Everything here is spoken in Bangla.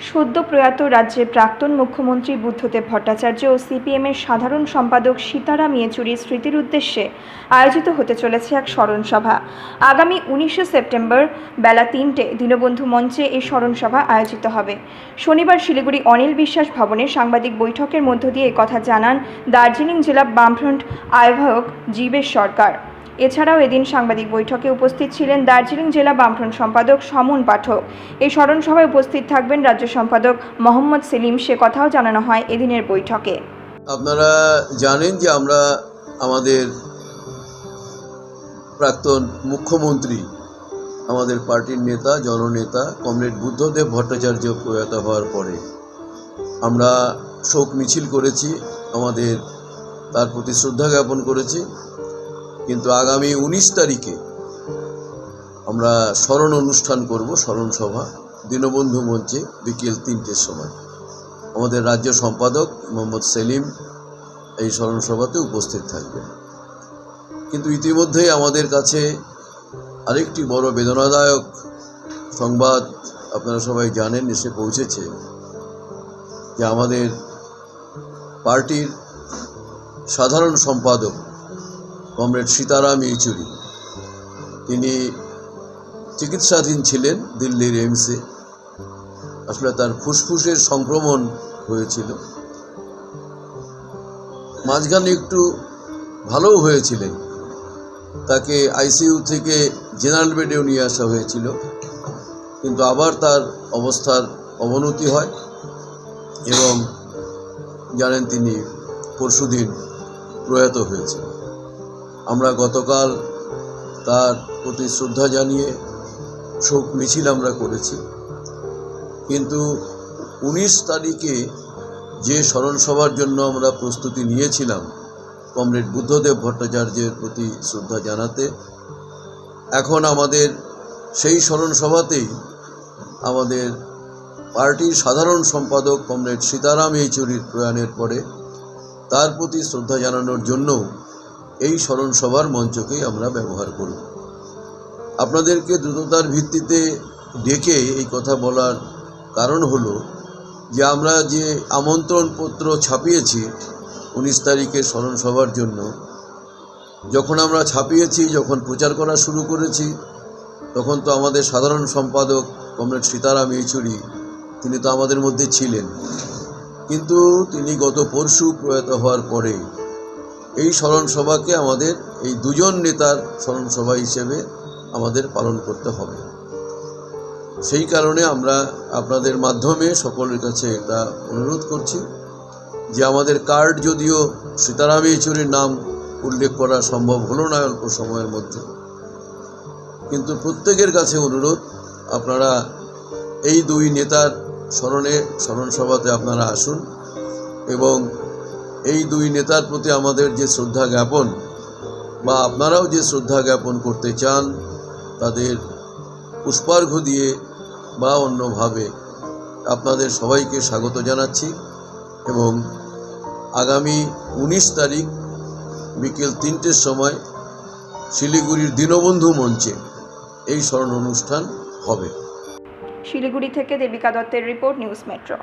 সদ্য প্রয়াত রাজ্যের প্রাক্তন মুখ্যমন্ত্রী বুদ্ধদেব ভট্টাচার্য ও সিপিএমের সাধারণ সম্পাদক সীতারাম ইয়েচুরির স্মৃতির উদ্দেশ্যে আয়োজিত হতে চলেছে এক স্মরণ সভা। আগামী 19শে সেপ্টেম্বর বেলা 3টে দীনবন্ধু মঞ্চে এই স্মরণ সভা আয়োজিত হবে। শনিবার শিলিগুড়ি অনিল বিশ্বাস ভবনে সাংবাদিক বৈঠকের মধ্য দিয়ে একথা জানান দার্জিলিং জেলা বামফ্রন্ট আহ্বায়ক জীবেশ সরকার। এছাড়াও এদিন সাংবাদিক বৈঠকে উপস্থিত ছিলেন দার্জিলিং জেলা বামফ্রন্ট সম্পাদক সমন পাঠক। এই স্মরণ সভায় উপস্থিত থাকবেন রাজ্য সম্পাদক মোহাম্মদ সেলিম। সে কথাও জানানো হয় এদিনের বৈঠকে। আপনারা জানেন যে আমরা আমাদের প্রাক্তন মুখ্যমন্ত্রী, আমাদের পার্টির নেতা, জননেতা কমরেড বুদ্ধদেব ভট্টাচার্য প্রয়াত হওয়ার পরে আমরা শোক মিছিল করেছি, আমাদের তার প্রতি শ্রদ্ধা জ্ঞাপন করেছি। কিন্তু আগামী 19 তারিখে আমরা স্মরণ অনুষ্ঠান করব, স্মরণ সভা দীনবন্ধু মঞ্চে বিকেল 3টের সময়। আমাদের রাজ্য সম্পাদক মোহাম্মদ সেলিম এই স্মরণ সভাতে উপস্থিত থাকবেন। কিন্তু ইতিমধ্যেই আমাদের কাছে আরেকটি বড় বেদনাদায়ক সংবাদ আপনারা সবাই জানেন এসে পৌঁছেছে যে আমাদের পার্টির সাধারণ সম্পাদক কমরেড সীতারাম ইয়েচুরি, তিনি চিকিৎসাধীন ছিলেন দিল্লির এইমসে। আসলে তার ফুসফুসের সংক্রমণ হয়েছিল, মাঝখানে একটু ভালোও হয়েছিলেন। তাকে আইসিইউ থেকে জেনারেল বেডেও নিয়ে আসা হয়েছিল, কিন্তু আবার তার অবস্থার অবনতি হয় এবং জানেন তিনি পরশুদিন প্রয়াত হয়েছেন। আমরা গতকাল তার প্রতি শ্রদ্ধা জানিয়ে শোক মিছিল আমরা করেছি। কিন্তু 19 তারিখে যে স্মরণ সভার জন্য আমরা প্রস্তুতি নিয়েছিলাম কমরেড বুদ্ধদেব ভট্টাচার্যের প্রতি শ্রদ্ধা জানাতে, এখন আমাদের সেই স্মরণ সভাতেই আমাদের পার্টির সাধারণ সম্পাদক কমরেড সীতারাম ইয়েচুরির প্রয়াণের পরে তার প্রতি শ্রদ্ধা জানানোর জন্য এই স্মরণ সভার মঞ্চকেই আমরা ব্যবহার করব। আপনাদেরকে দ্রুততার ভিত্তিতে ডেকে এই কথা বলার কারণ হলো যে আমরা যে আমন্ত্রণপত্র ছাপিয়েছি 19 তারিখের স্মরণ সভার জন্য, যখন আমরা ছাপিয়েছি, যখন প্রচার করা শুরু করেছি, তখন তো আমাদের সাধারণ সম্পাদক কমরেড সীতারাম ইয়েচুরি তিনি তো আমাদের মধ্যে ছিলেন। কিন্তু তিনি গত পরশু প্রয়াত হওয়ার পরে এই স্মরণ সভাকে আমাদের এই দুজন নেতার স্মরণ সভা হিসেবে আমাদের পালন করতে হবে। সেই কারণে আমরা আপনাদের মাধ্যমে সকলের কাছে এটা অনুরোধ করছি যে আমাদের কার্ড, যদিও সীতারাম ইয়েচুরির নাম উল্লেখ করা সম্ভব হলো না অল্প সময়ের মধ্যে, কিন্তু প্রত্যেকের কাছে অনুরোধ আপনারা এই দুই নেতার স্মরণ সভাতে আপনারা আসুন এবং এই দুই নেতার প্রতি আমাদের যে শ্রদ্ধা জ্ঞাপন বা আপনারাও যে শ্রদ্ধা জ্ঞাপন করতে চান তাদের পুষ্পার্ঘ্য দিয়ে বা অন্যভাবে আপনাদের সবাইকে স্বাগত জানাচ্ছি। এবং আগামী 19 তারিখ বিকেল 3টের সময় শিলিগুড়ির দীনবন্ধু মঞ্চে এই স্মরণ অনুষ্ঠান হবে। শিলিগুড়ি থেকে দেবিকা দত্তের রিপোর্ট, নিউজ মেট্রো।